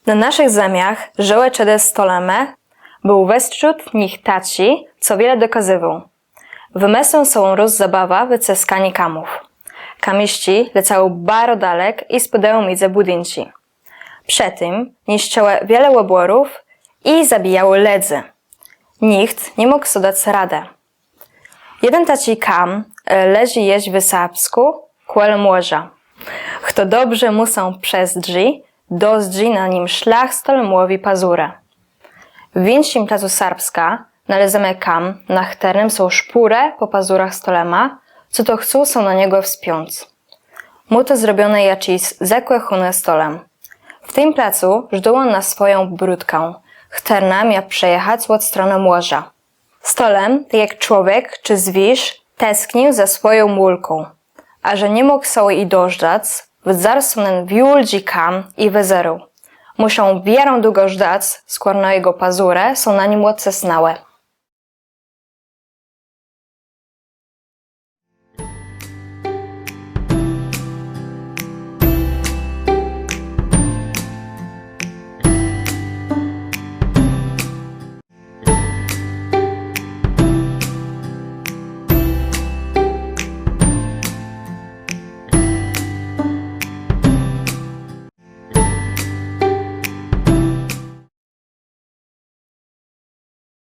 Na naszych zemiach żyły czedes stoleme, był wśród nich taci, co wiele dokazywał. Wymysłem są zabawa w ceskanie kamów. Kamiści lecały bardzo dalek i spadały między budynki. Przy tym niszczyły wiele łoborów i zabijały ledzy. Nikt nie mógł sobie dać radę. Jeden taci kam leży jeść w Serbsku, kuel morza. Kto dobrze musał przez drzwi, dozdrzy na nim szlach stolemowi pazurę. W większym placu Serbska nalezemy kam, na którym są szpurę po pazurach stolema, co to chcą są na niego wspiąć. Mu to zrobione jakiś zakłechune stolem. W tym placu żdą on na swoją brudkę, która miała przejechać od strony morza. Stolem, tak jak człowiek czy zwierz, tęsknił za swoją mulką, a że nie mógł sobie i dożdżać, wzarsunen wióldzi kam i wyzerł. Muszą wierą długo żdać, skoro na jego pazurę są na nim odsesnałe.